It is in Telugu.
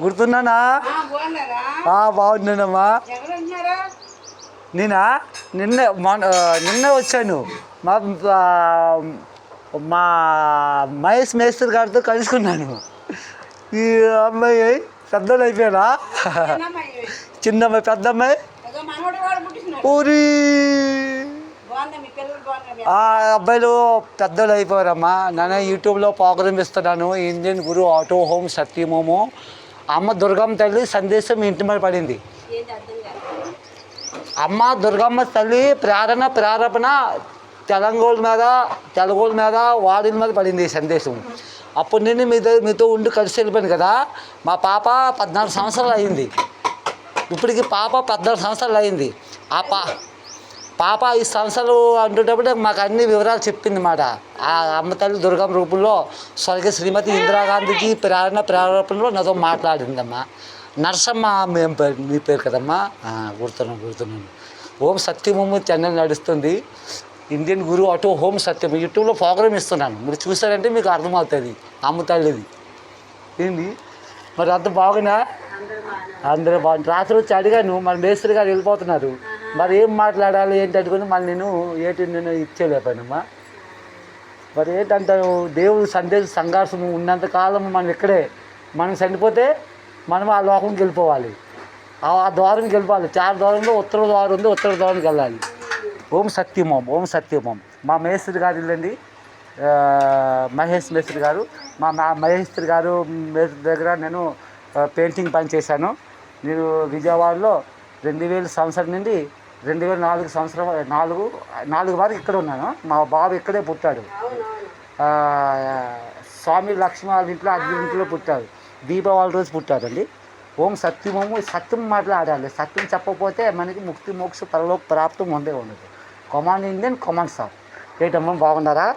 గుర్తున్నానా? బాగున్నానమ్మా. నేనా నిన్నే వచ్చాను. మా మా మహేష్ మేస్త్రి గారితో కలుసుకున్నాను. ఈ అమ్మాయి పెద్దలు అయిపోయానా? చిన్నమ్మాయి పెద్దమ్మాయి ఊరి అబ్బాయిలు పెద్దలు అయిపోయారమ్మా. నేను యూట్యూబ్లో ప్రోగ్రామ్ ఇస్తున్నాను. ఇండియన్ గురు ఆటో హోమ్ సత్యమోమో అమ్మ దుర్గమ్మ తల్లి సందేశం ఇంటి మీద పడింది. అమ్మ దుర్గమ్మ తల్లి ప్రేరణ తెలుగోళ్ళ మీద వాడిల మీద పడింది ఈ సందేశం. అప్పుడు నేను మీతో ఉండి కలిసి వెళ్ళిపోయాను కదా. మా పాప 14 సంవత్సరాలు అయింది. ఇప్పటికి పాప 14 సంవత్సరాలు అయింది. ఆ పాప 5 సంవత్సరాలు అంటున్నప్పుడు మాకు అన్ని వివరాలు చెప్పింది మాట. ఆ అమ్మ తల్లి దుర్గమ్మ రూపంలో స్వర్గ శ్రీమతి ఇందిరాగాంధీకి ప్రేరణలో నాతో మాట్లాడిందమ్మా. నరసమ్మ మీ పేరు కదమ్మా? గుర్తున్నాను. ఓం సత్యమోము ఛానల్ నడుస్తుంది. ఇండియన్ గురు ఆటో హోమ్ సత్యం యూట్యూబ్లో ప్రోగ్రామ్ ఇస్తున్నాను. మీరు చూసారంటే మీకు అర్థమవుతుంది అమ్మ తల్లిది ఏంది. మరి అంత బాగున్నా? అందరూ బాగుంది. రాత్రి వచ్చి అడిగాను, మరి మేస్త్రి గారు వెళ్ళిపోతున్నారు, మరి ఏం మాట్లాడాలి ఏంటి అనుకుని మళ్ళీ నేను ఇచ్చేలేపానమ్మా. మరి ఏంటంటారు, దేవుడు సంఘర్షం ఉన్నంతకాలం మనం ఇక్కడే. మనం చనిపోతే మనం ఆ లోకంకి వెళ్ళిపోవాలి, ఆ ద్వారంకి వెళ్ళిపోవాలి. 4 ద్వారంలో ఉత్తర ద్వారం ఉంది, ఉత్తర ద్వారానికి వెళ్ళాలి. ఓం సత్యమోం. మా మేస్త్రి గారు ఇల్లండి, మహేష్ మేస్త్రి గారు. మా మహేశ్వరి గారు మేస్త్రి దగ్గర నేను పెయింటింగ్ పని చేశాను. నేను విజయవాడలో 2000 సంవత్సరం నుండి 2004 సంవత్సరం 4 వరకు ఇక్కడ ఉన్నాను. మా బాబు ఇక్కడే పుట్టాడు. స్వామి లక్ష్మీ వాళ్ళ ఇంట్లో ఇంట్లో పుట్టాడు. దీపావళి రోజు పుట్టాడండి. ఓం సత్యమోము. సత్యం మాట్లాడాలి. సత్యం చెప్పకపోతే మనకి ముక్తి మోక్ష పరలోక ప్రాప్తం ఉండదు. Command Indian command sir. ఏంటమ్మా బాగున్నారా?